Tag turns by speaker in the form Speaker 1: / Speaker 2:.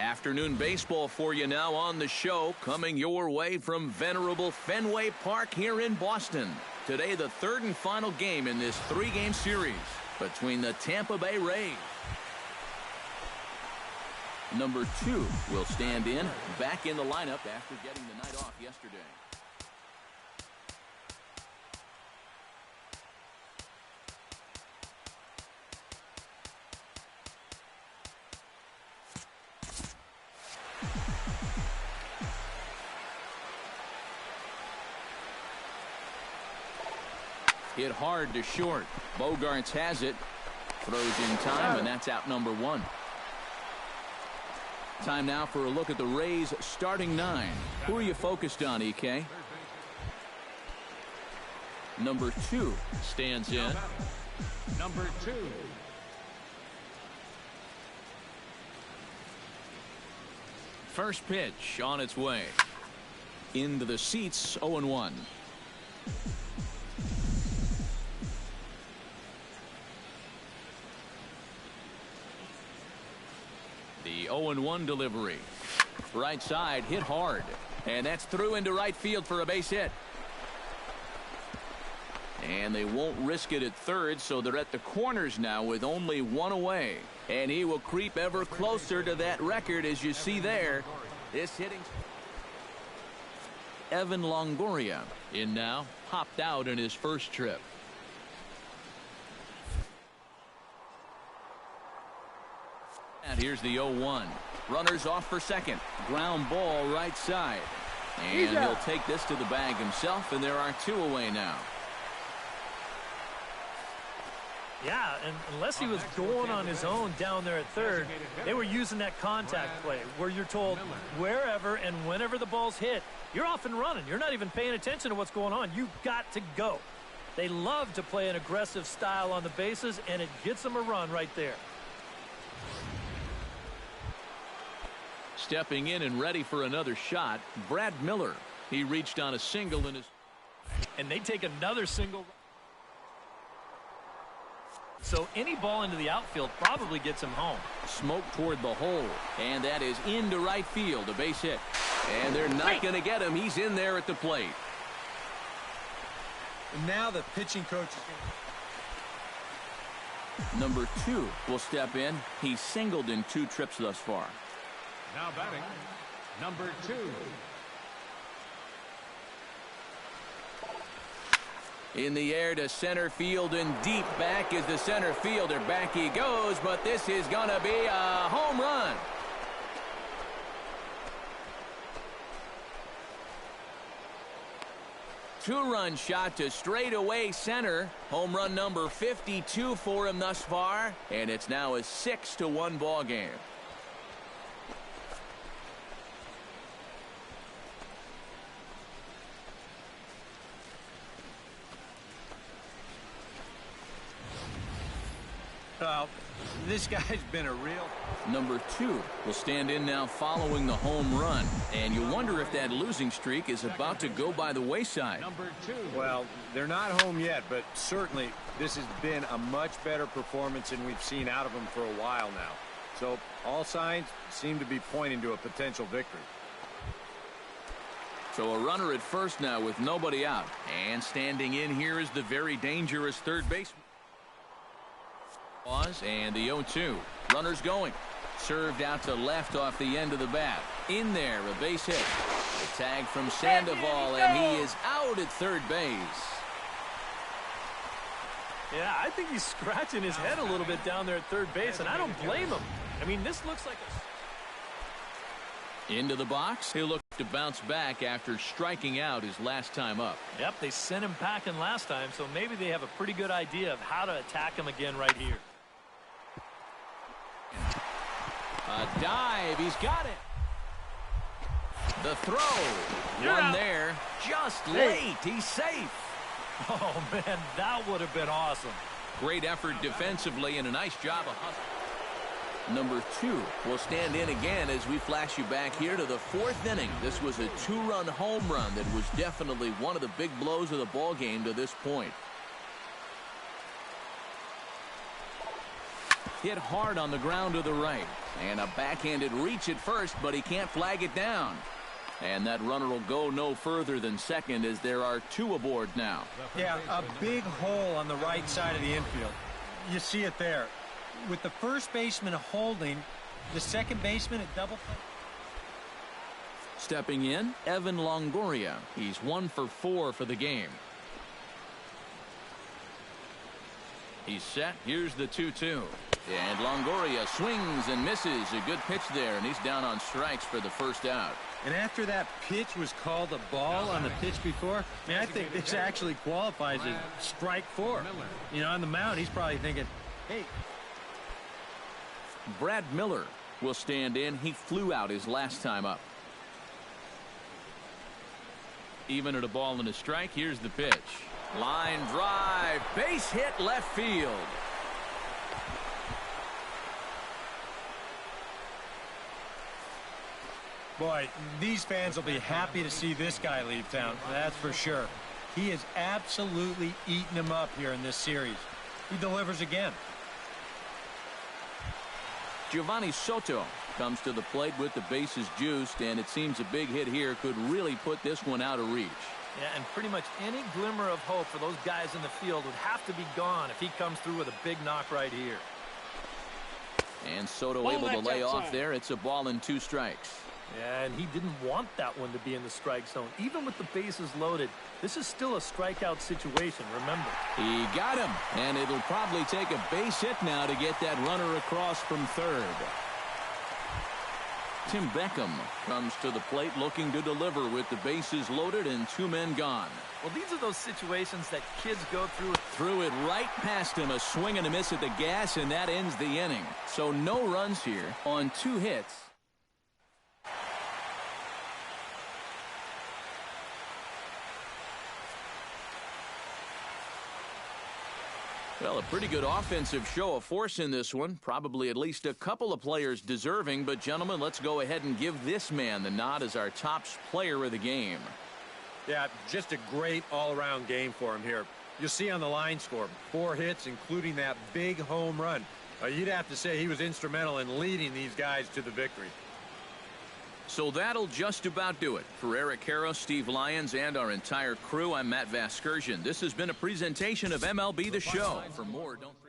Speaker 1: Afternoon baseball for you now on the show, coming your way from venerable Fenway Park here in Boston. Today, the third and final game in this three-game series between the Tampa Bay Rays. Number 2 will stand in, back in the lineup after getting the night off yesterday. Hit hard to short. Bogaerts has it. Throws in time, and that's out number 1. Time now for a look at the Rays' starting 9. Who are you focused on, EK? Number 2 stands in.
Speaker 2: Number 2.
Speaker 1: First pitch on its way. Into the seats, 0-1. The 0-1 delivery. Right side, hit hard. And that's through into right field for a base hit. And they won't risk it at third, so they're at the corners now with only 1 away. And he will creep ever closer to that record, as you see there. This hitting. Evan Longoria in now, popped out in his first trip. And here's the 0-1. Runners off for second. Ground ball right side. And he'll take this to the bag himself, and there are 2 away now.
Speaker 3: Yeah, and unless he was going on his own down there at third, they were using that contact play where you're told wherever and whenever the ball's hit, you're off and running. You're not even paying attention to what's going on. You've got to go. They love to play an aggressive style on the bases, and it gets them a run right there.
Speaker 1: Stepping in and ready for another shot, Brad Miller. He reached on a single in his.
Speaker 3: And they take another single. So any ball into the outfield probably gets him home.
Speaker 1: Smoke toward the hole, and that is into right field, a base hit. And they're not going to get him. He's in there at the plate.
Speaker 2: And now the pitching coach is
Speaker 1: Number 2 will step in. He's singled in 2 trips thus far.
Speaker 2: now batting. Number 2.
Speaker 1: In the air to center field and deep. Back is the center fielder. Back he goes, but this is going to be a home run. Two-run shot to straightaway center. Home run number 52 for him thus far, and it's now a 6-1 ball game.
Speaker 2: This guy's been a real.
Speaker 1: Number 2 will stand in now following the home run, and you wonder if that losing streak is about to go by the wayside.
Speaker 2: Number 2.
Speaker 4: Well, they're not home yet, but certainly this has been a much better performance than we've seen out of them for a while now. So all signs seem to be pointing to a potential victory.
Speaker 1: So a runner at first now with nobody out, and standing in here is the very dangerous third baseman. And the 0-2. Runners going. Served out to left off the end of the bat. In there, a base hit. The tag from Sandoval, and he is out at third base.
Speaker 3: Yeah, I think he's scratching his head a little bit down there at third base, and I don't blame him. I mean, this looks like a...
Speaker 1: Into the box. He'll look to bounce back after striking out his last time up.
Speaker 3: Yep, they sent him packing last time, so maybe they have a pretty good idea of how to attack him again right here.
Speaker 1: A dive. He's got it. The throw. One there. Just late. He's safe.
Speaker 3: Oh, man, that would have been awesome.
Speaker 1: Great effort defensively and a nice job of hustle. Number 2 will stand in again as we flash you back here to the 4th inning. This was a 2-run home run that was definitely one of the big blows of the ball game to this point. Hit hard on the ground to the right. And a backhanded reach at first, but he can't flag it down. And that runner will go no further than second as there are 2 aboard now.
Speaker 4: Yeah, a big hole on the right side of the infield. You see it there. With the first baseman holding, the second baseman at double play.
Speaker 1: Stepping in, Evan Longoria. He's 1 for 4 for the game. He's set. Here's the 2-2. And Longoria swings and misses. A good pitch there, and he's down on strikes for the first out.
Speaker 4: And after that pitch was called a ball on the pitch before, I mean, I think this actually qualifies as strike 4. You know, on the mound, he's probably thinking, hey.
Speaker 1: Brad Miller will stand in. He flew out his last time up. Even at a ball and a strike, here's the pitch. Line drive, base hit left field.
Speaker 4: Boy, these fans will be happy to see this guy leave town, that's for sure. He has absolutely eaten him up here in this series. He delivers again.
Speaker 1: Giovanni Soto comes to the plate with the bases juiced, and it seems a big hit here could really put this one out of reach.
Speaker 3: Yeah, and pretty much any glimmer of hope for those guys in the field would have to be gone if he comes through with a big knock right here.
Speaker 1: And Soto able to lay off there. It's a ball and 2 strikes.
Speaker 3: Yeah, and he didn't want that one to be in the strike zone. Even with the bases loaded, this is still a strikeout situation, remember.
Speaker 1: He got him, and it'll probably take a base hit now to get that runner across from third. Tim Beckham comes to the plate looking to deliver with the bases loaded and 2 men gone.
Speaker 3: Well, these are those situations that kids go through.
Speaker 1: Threw it right past him, a swing and a miss at the gas, and that ends the inning. So no runs here on 2 hits. Well, a pretty good offensive show of force in this one. Probably at least a couple of players deserving. But, gentlemen, let's go ahead and give this man the nod as our top player of the game.
Speaker 4: Yeah, just a great all-around game for him here. You'll see on the line score, 4 hits, including that big home run. You'd have to say he was instrumental in leading these guys to the victory.
Speaker 1: So that'll just about do it. For Eric Harrow, Steve Lyons, and our entire crew, I'm Matt Vasgersian. This has been a presentation of MLB The Show. For more, don't forget.